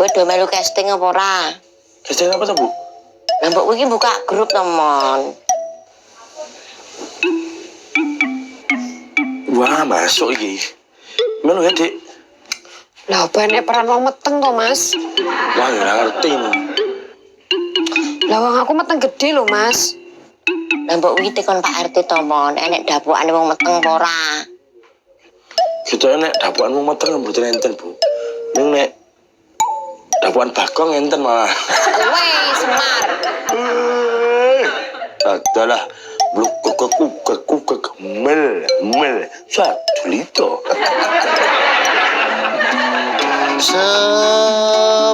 Kowe do melu casting apa ora? Casting apa to, Bu? Lah mbok iki buka grup to, Mon. Wah, masuk iki. Melu ya, Dik. Lah apa nek peran wong meteng to, Mas? Wah, ya ora ngerti ini. Lah wong aku meteng gede lho, Mas. Lah mbok iki tekon Pak RT to, Mon. Enek dapukane wong meteng apa ora? Gitu nek dapukan wong meteng mboten enten, Bu. Ning nek dapukan Bagong enten malah. Kowe Semar. Adalah bluk kukek mel sadulito. Sepasang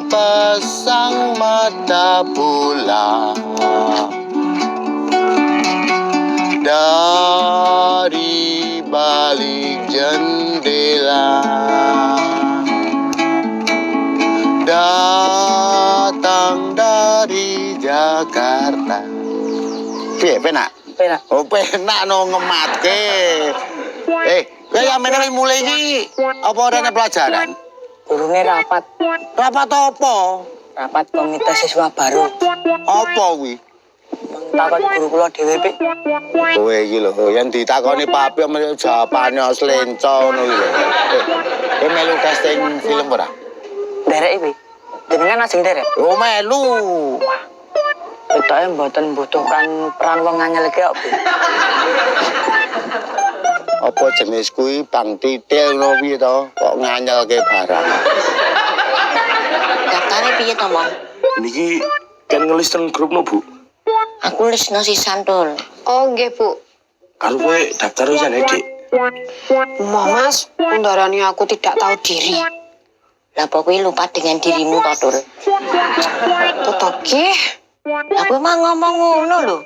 mata bola dari balik jendela datang dari Jakarta. Piye penak? Penak. Oh penak no ngematke. Kaya meneh mulai iki apa ana pelajaran? Gurune rapat. Rapat apa? Rapat komite siswa baru. Apa kuwi? Takon guru kula dhewe, Pik. Kowe iki lho, yen ditakoni papi jawabane slenco ngono iki lho. Kowe melu casting film ora? Derek iki. Jenengan ajeng derek. Oh melu. Ketoke mboten membutuhkan peran wong nganyel iki kok, Bu. Apa jenis kuwi Bang Titil ngono piye to? Kok nganyelke barang. Daftare piye to, Mon? Niki kan ngelis teng grupno, Bu. Aku lisno sisan, Dul. Oh, nggih, Bu. Karo kowe daftar wis ana, Dik. Mas, undarane aku tidak tahu diri. Lah apa kowe lupa dengan dirimu to, Dul? Totoke, Lah kowe mah ngomong ngono lho.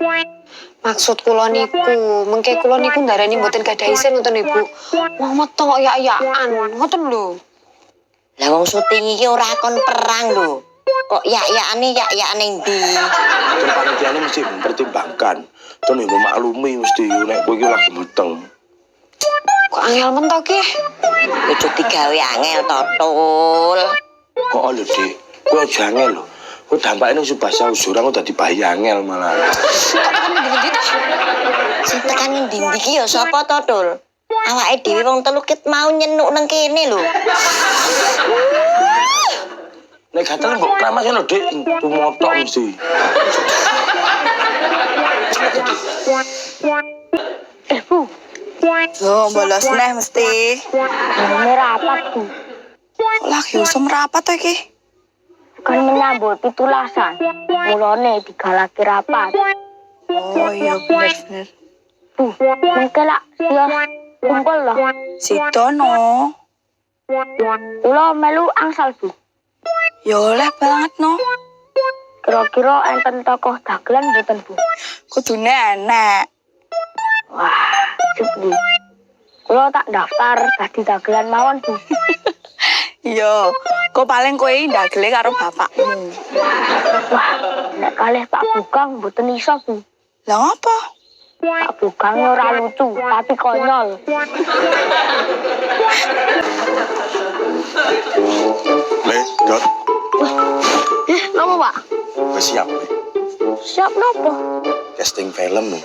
maksud kula niku, mengke kula niku ndarani mboten gadah isin ngoten Ibu. Wong meteng kok yak-yakan, ngoten lho. Lah wong syuting iki ora kon perang lho. Kok yak-yakane ndi? Terus panitiane mesti mempertimbangkan. Terus ibu maklumi mesti nek kowe iki lagi meteng. Kok angel men to ki? Ojo digawe angel to, Dul. Kok lho, Dik. Kowe aja angel lho. Kowe dampake ning bahasa usuran kok dadi bayi angel malah. Ngendi to? Sing tekan ngendi iki ya sapa to, Dul? Awake dhewe wong telu ket mau nyenuk nang kene lho. Nek gatel mbok kramasen lho, Dik. Tumotok mesti. Bu. Loh, bolos neh mesti. Ini rapat, Bu. Lagi usum rapat to iki. Kan menyambut pitulasan. Mulane digalake rapat. Oh iya bener. Bu, mengke lak sios kumpul lho. Sidono. Kula melu angsal, Bu. Ya oleh banget no. Kira-kira enten tokoh dagelan mboten, Bu? Kudune enek. Wah, sip, Bu. Kula tak daftar dadi dagelan mawon, Bu. Iya, kok paling kowe ndagele karo bapakmu. Wah, nek kalih Pak Bugang mboten iso, Bu. Lah ngopo? Pak Bugang ora lucu, tapi konyol. Le, Dot, Napa, Pak? wis siap. Le. Siap nopo? Casting film nih.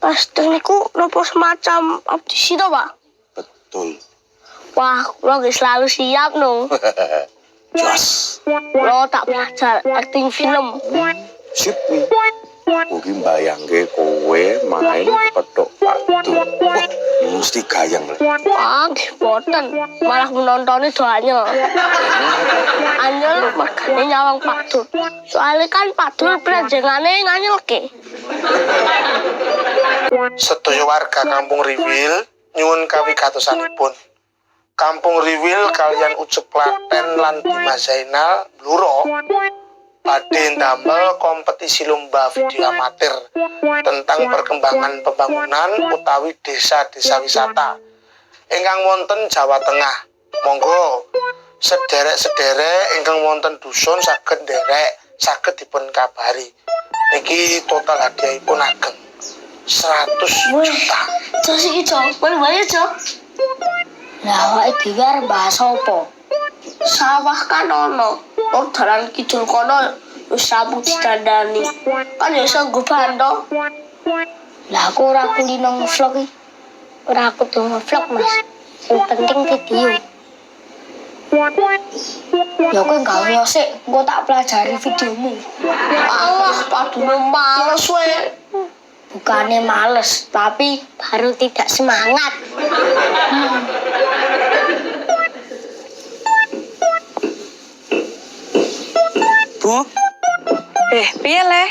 Casting niku nopo semacam audisi to, Pak? Betul. Wah, kula nggih selalu siap no. Jos. Kula tak belajar acting film. Sip nih. Mungkin bayangke kowe main kepethuk waktu. Mesti gayang le. Wah, nggih boten. Malah menontonnya doanya. Anyel makane nyawang Pak Dul. Soalnya kan Pak Dul berenjengane nganyelke. Sedaya warga Kampung Riwil nyuwun kawigatosanipun. Kampung Riwil kalian Ucep Klaten lan Dimas Zainal Bluro badhe ndamel kompetisi lomba video amatir tentang perkembangan pembangunan utawi desa-desa wisata ingkang wonten Jawa Tengah. Monggo sederek-sederek ingkang wonten dusun saged nderek saged dipun kabari. Niki total hadiahipun ageng 100 juta. Terus iki, Cok. Boleh-boleh, Cok. Lah awake dhewe arep bahas apa? Sawah kan ono. Orderan kidul kono wis rampung didandani. Kan ya iso nggo banto. Lah aku ora kulino ngevlog iki. Ora aku tuh ngevlog, Mas. Yang penting video. Ya kowe gawe sik, engko tak pelajari videomu. Allah, padune males we. Bukannya males, tapi baru tidak semangat. Bu. Piye le?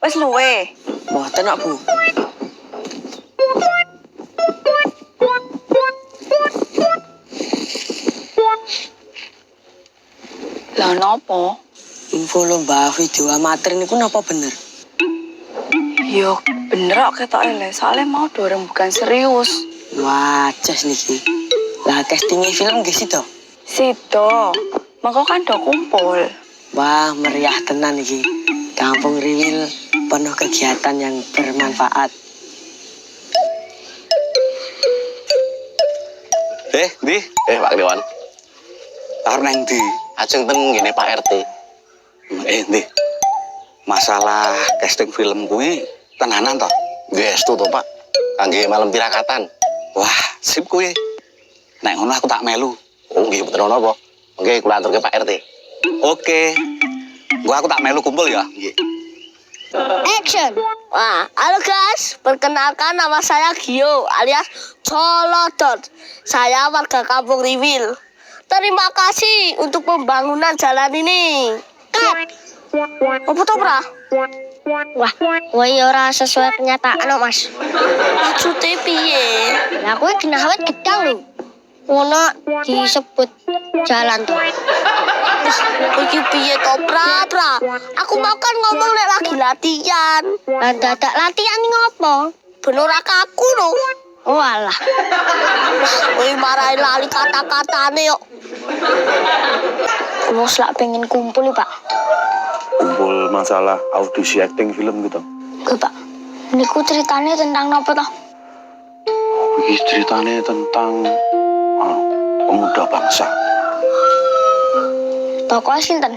Wis luwe. Mboten kok, Bu. Lah nopo? Info lomba video amatir niku napa bener? Yo bener kok ketoke le, soalnya mau dorong bukan serius. Wah, jas niki. Lah casting film nggih sida. Sido, mengko kan do kumpul. Wah, meriah tenan iki. Kampung Riwil penuh kegiatan yang bermanfaat. Ndi? Pak Dewan. Arep nang ndi? Ajeng ten ngene Pak RT. Ndi? Masalah casting film kuwi tenanan toh? Gestu toh, Pak. Kangge malam tirakatan. Wah, sip kuwi. Nek ngono aku tak melu. Oh, nggih mboten napa. Nggih, kula aturke Pak RT. Oke. Gua aku tak melu kumpul ya. Nggih. Action. Wah, halo guys, perkenalkan nama saya Gio alias Colodot. Saya warga Kampung Riwil. Terima kasih untuk pembangunan jalan ini. Cut. Apa tuh, Pra? Wah, kowe ora sesuai kenyataan kok, Mas. Maksudnya piye? Lah kowe genawet gedang lho. Ngono disebut jalan tuh. Iki piye to, Pra? Aku mau kan ngomong nek lagi latihan. Lah dadak latihan iki ngopo? Ben ora kaku lho. Oh alah. Kowe marahi lali kata-katane yo. Kulo lak pengen kumpul nih, Pak. Kumpul masalah audisi acting film gitu. Oke, Pak. Niku ceritanya tentang apa toh? Iki ceritanya tentang pemuda bangsa. Tokoh sinten?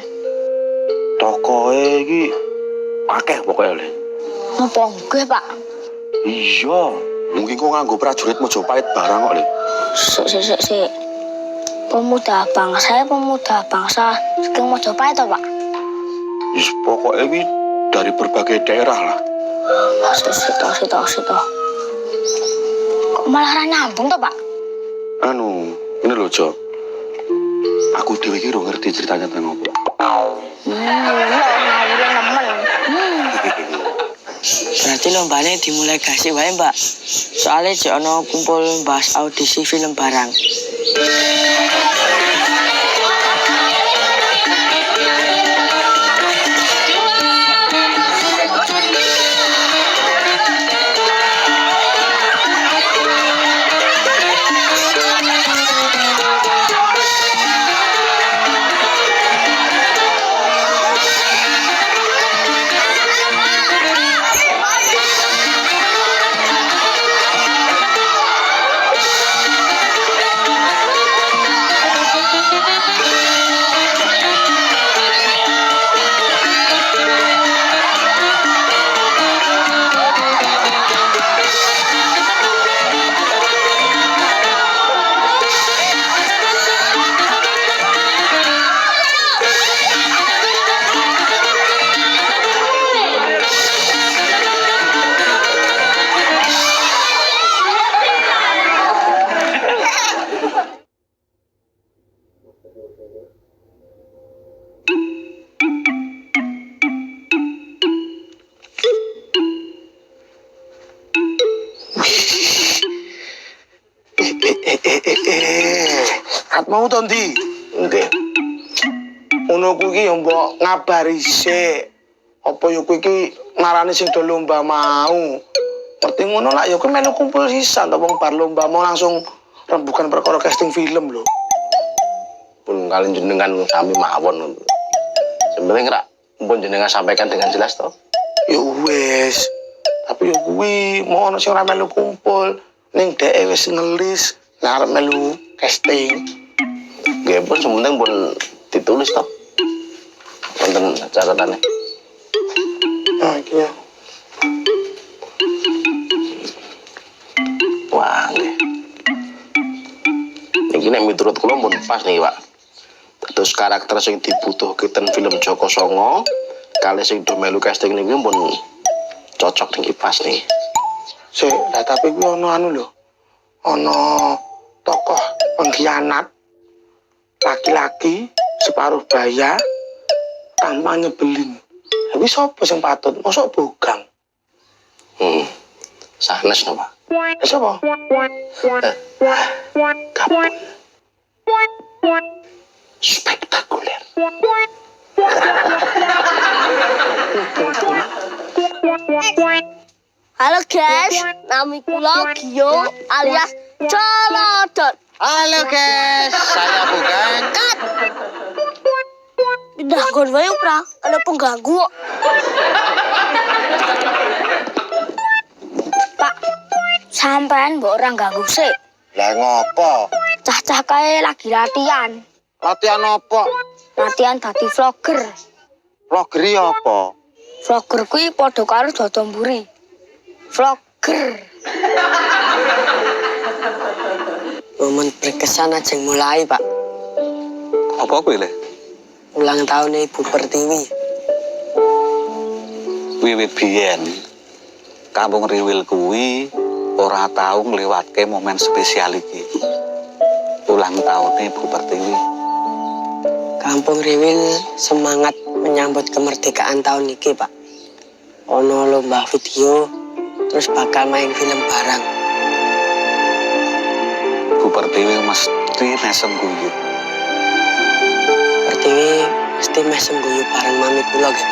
Tokoe iki akeh pokoke le. Napa nggih, Pak? Iya, mungkin kok nganggo prajurit Mojopahit barang kok le. Sik. Pemuda bangsa saking Mojopahit toh, Pak? Wis pokoke iki dari berbagai daerah lah. Sito. Kok malah ra nyambung toh, Pak? Ini lho, Jo. Aku dhewe iki ora ngerti ceritanya tentang apa. Ngawur nemen. Berarti lombanya dimulai gasik wae, Mbak. Soalnya jek ono kumpul bahas audisi film barang. Kat mau to ndi? Nggih. Ngono kuwi ya mbok ngabari sik. Apa ya kuwi iki marani sing do lomba mau. Ngerti ngono lah ya kuwi melu kumpul sisan to wong bar lomba mau langsung rembukan perkara casting film lho. Pun kalian jenengan sami mawon. Sebenarnya rak pun jenengan sampaikan dengan jelas toh. Ya wis. Tapi ya kuwi mau ono sing ora melu kumpul ning dhek wis ngelis arep melu casting. Nggih pun sementing pun ditulis toh. Wonten catatannya. Nah, iki ya. Wah, nggih. Iki nek miturut kula pun pas nih, Pak. Terus karakter sing dibutuhke ten film Joko Songo kali sing do melu casting niki pun cocok niki pas nih. Sik, lah tapi kuwi ono anu lho. Ono tokoh pengkhianat laki-laki separuh baya tanpa nyebelin. Tapi sapa sing patut? Mosok Bogang. Sanes no, Pak. Sapa? Kapol. Spektakuler. Halo guys, nami kula Gio alias Colodot. Halo guys, saya Bukan. Pindah gon wae ora, ada pengganggu kok. Pak, sampean mbok ora ganggu sik. Lah ngopo? Cah-cah kae lagi latihan. Latihan apa? Latihan dadi vlogger. Vlogger apa? Vlogger kuwi padha karo Dodo Mburi. Vlogger. Momen berkesan aja mulai, Pak. Apa kuwi le? Ulang tahun Ibu Pertiwi. Wiwit biyen Kampung Riwil kuwi ora tau ngliwatke momen spesial iki. Ulang tahun Ibu Pertiwi. Kampung Riwil semangat menyambut kemerdekaan tahun ini, Pak. Ono lomba video, terus bakal main film bareng. Bu Pertiwi mesti mesem guyu. Pertiwi mesti mesem guyu bareng mami kula, Pak.